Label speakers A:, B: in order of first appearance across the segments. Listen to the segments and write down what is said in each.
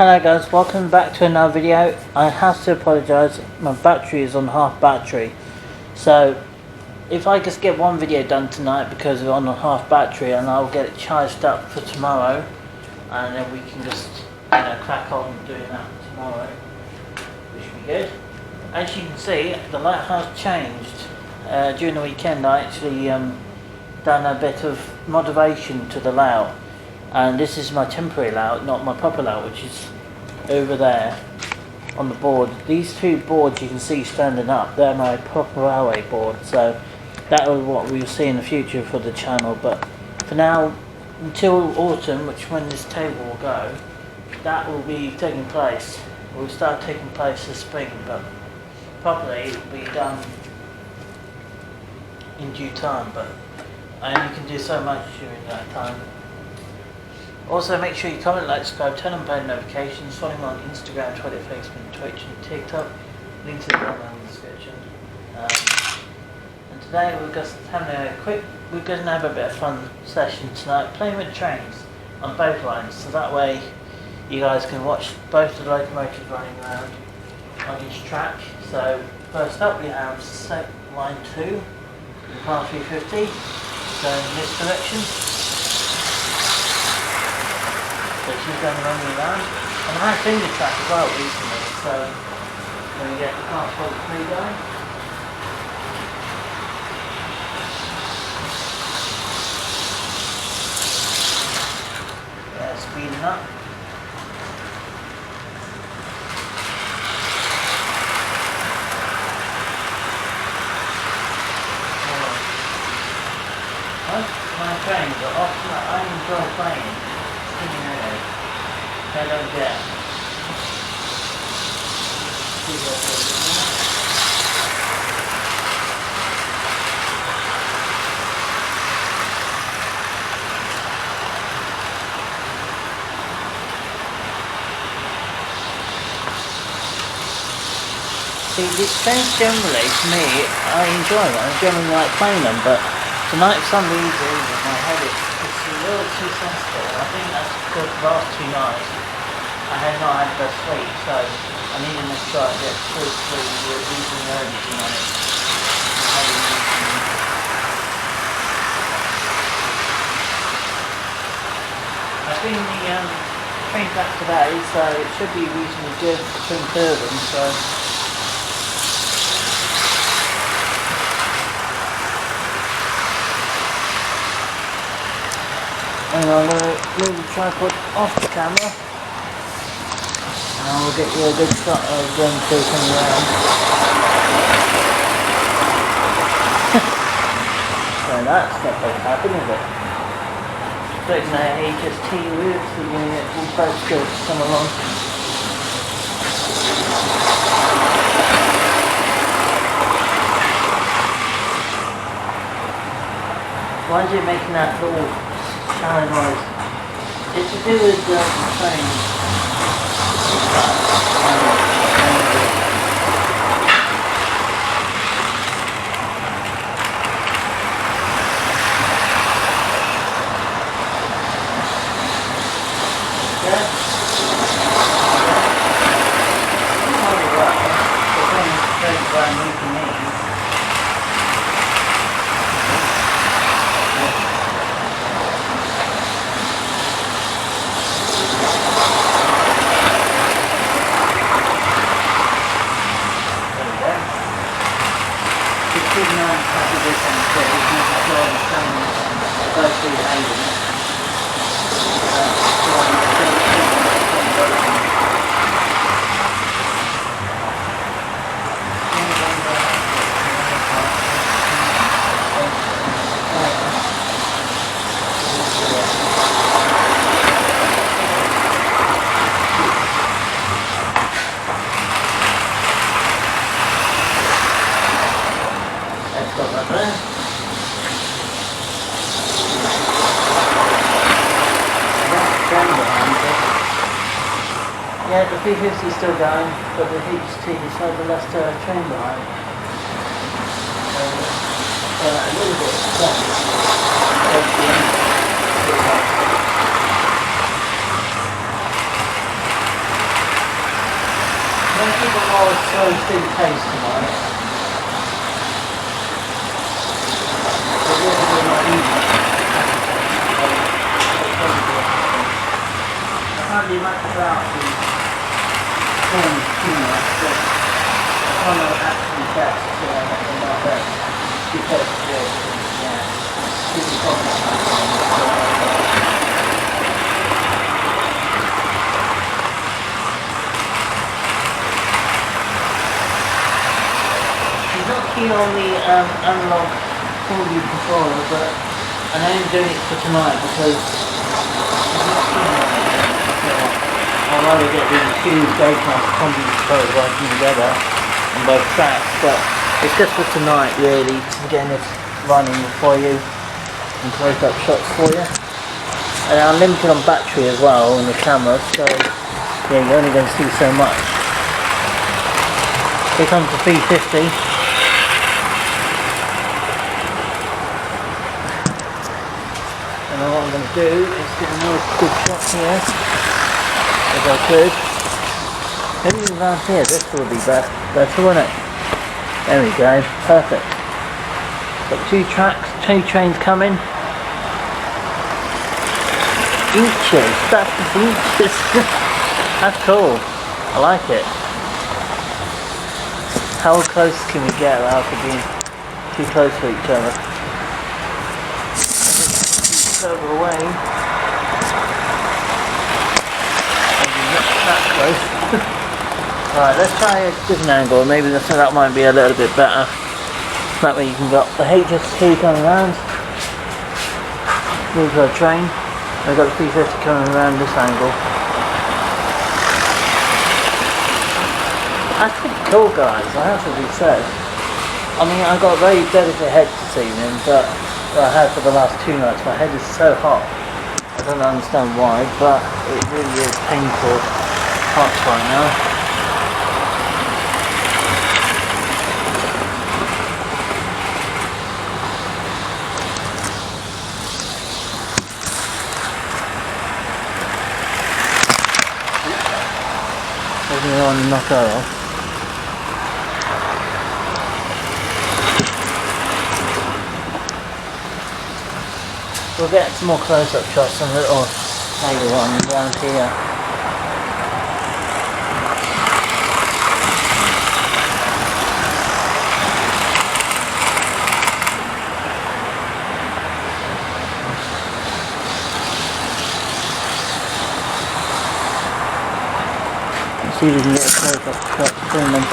A: Hello guys, welcome back to another video. I have to apologise, my battery is on half battery. So if I just get one video done tonight because we're on a half battery, and I'll get it charged up for tomorrow, and then we can just crack on doing that tomorrow, which should be good. As you can see, the lighthouse changed. During the weekend I actually done a bit of moderation to the layout. And this is my temporary layout, not my proper layout, which is over there on the board. These two boards you can see standing up, they're my proper railway board, so that is what we'll see in the future for the channel. But for now, until autumn, which when this table will go, that will be taking place. It will start taking place this spring, but probably it will be done in due time, but I only can do so much during that time. Also, make sure you comment, like, subscribe, turn on bell notifications, follow me on Instagram, Twitter, Facebook, Twitch and TikTok. Links are down in the description. And today we're just having we're going to have a bit of fun session tonight, playing with trains on both lines, so that way you guys can watch both the locomotives running around on each track. So first up we have line 2, in car 350, so in this direction. So she's going running around. And I have seen the track as well recently, so when we get the car 43 going. Yeah, speeding up. Most of my trains are often, I enjoy playing. I don't get. See, these trains generally, to me, I enjoy them. I generally like playing them, but tonight for some reason my head is a little too sensitive. I think that's because the last 2 nights I had not had the sleep, so I need to make sure I get through reason early tonight. I've seen the train back today, so it should be reasonably good between 2 of them, so and I'm going to move the tripod off the camera, and I will get you a good shot of them two coming around. So that's not very happy, is it? Expecting a HST route, so you're going to get all both good to come along. Why is it making that little noise? It's to do with the train. Yeah. The train's brand new to me. Yeah, the 350 is still going, but the HT is had the last train behind. A little bit going to keep a more slow, thin pace tonight. It will be more easy. I can't do much about the corns too much, but I find out actually best in my best. Because yeah, keep the contact. He's not keen on the analog paly controller, but I'm only doing it for tonight because he's not keen on it. I'd rather get the two Gaycast combi controllers working together on both tracks, but it's just for tonight really, to get this running for you and close up shots for you. And I'm limited on battery as well on the camera, so yeah, you're only going to see so much. Here comes the 350. And what I'm going to do is get a nice good shot here, as I could. Maybe around here, this will be better, won't it? There we go, perfect. Got two tracks, two trains coming. Inches, that's just inches. That's cool, I like it. How close can we get without it being too close to each other? Further away. Maybe not that close. Right, let's try a different angle. Maybe that might be a little bit better. That way you can get the HST coming around. Move our train. We've got the 350 coming around this angle. That's pretty cool, guys, I have to be said. I mean, I got a very delicate head this evening, but I had for the last 2 nights. My head is so hot. I don't understand why, but it really is painful hot right now. Doesn't really want to knock that off. We'll get some more close-up shots on it or later on around here. Let's see if we can get a close-up shot between them.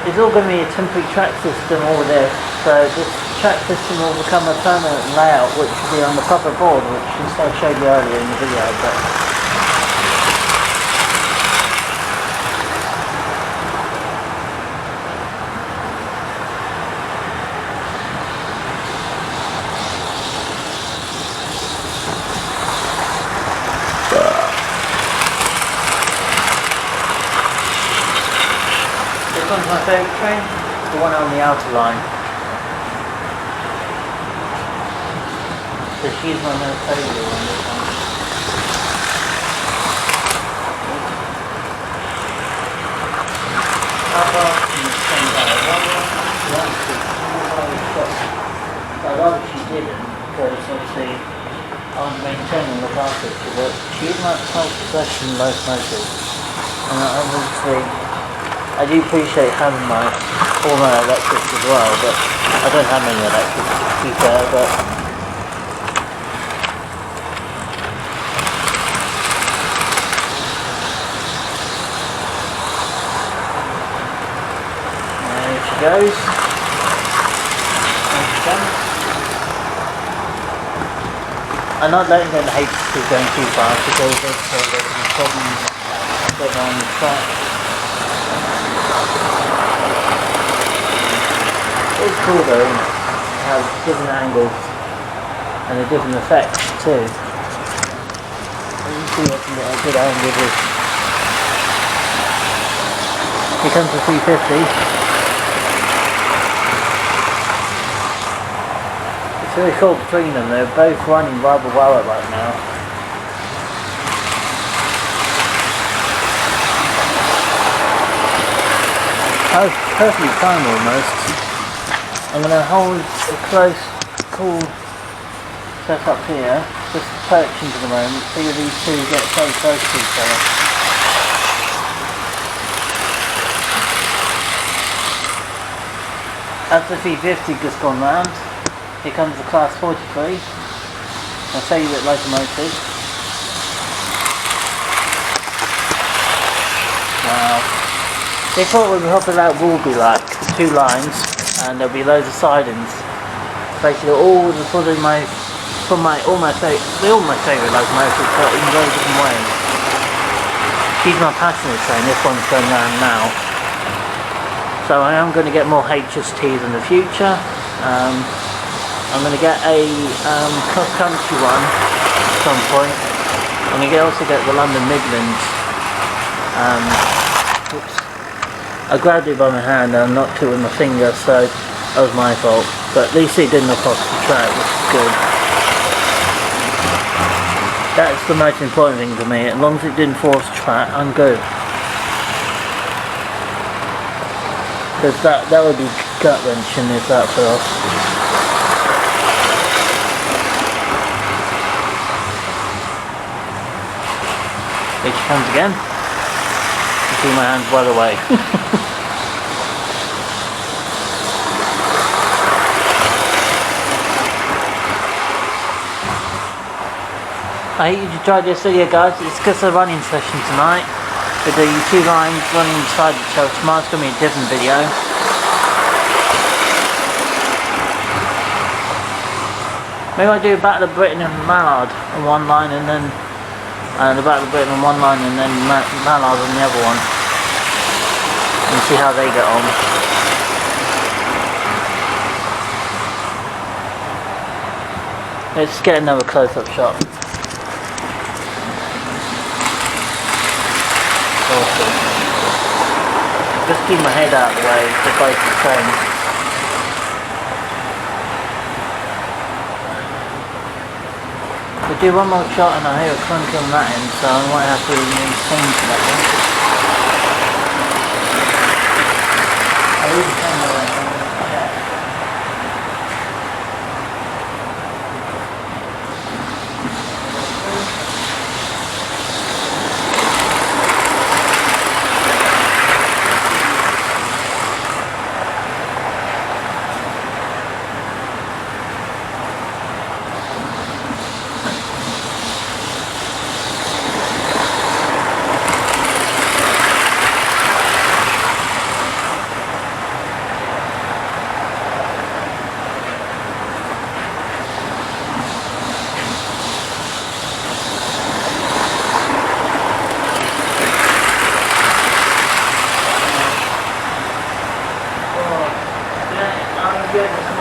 A: It's all going to be a temporary track system over there, so this track system will become a permanent layout which will be on the proper board, which I showed you earlier in the video. This one's my favourite train, the one on the outer line. So she's my most favourite one, this one. How far can you spend that? I'd rather she didn't, because obviously I want to maintain and look after it, but she is my self-possession most motors. And obviously I do appreciate having all my electrics as well, but I don't have many electrics to be fair, but there she goes. I'm not letting them hate to going too fast because there's some problems getting on the track. It's cool though, it has different angles and a different effect too. You can see what a good angle is. Here comes the 350. really cool between them. They're both running rather well right now. That was perfectly timed almost. I'm going to hold a close call set up here, just perching for the moment, see if these two get so close to each other. As the V50 just gone round, here comes the class 43, my favourite locomotive. Wow. They thought what the top of that will be like, 2 lines, and there'll be loads of sidings. Basically all my favourite locomotives, but in very different ways. She's my passenger train, this one's going round now. So I am going to get more HSTs in the future. I'm going to get a cross-country one at some point. I'm going to also get the London Midlands. Oops. I grabbed it by my hand and I knocked it with my finger, so that was my fault. But at least it didn't knock off the track, which is good. That's the most important thing for me. As long as it didn't force track, I'm good. Because that would be gut wrenching if that fell off. Here she comes again. You see my hands well away. I hate you to try this video, guys. It's just a running session tonight with the 2 lines running beside each other. Tomorrow's going to be a different video. Maybe I do Battle of Britain and Mallard on one line, and then the Battle of Britain on one line, and then Mallard on the other one, and see how they get on. Let's get another close-up shot. Awesome. Just keep my head out of the way, they're both the same. We'll do one more shot and I hear a crunch on that end, so I might have to change that one. I'll even change that one. Good.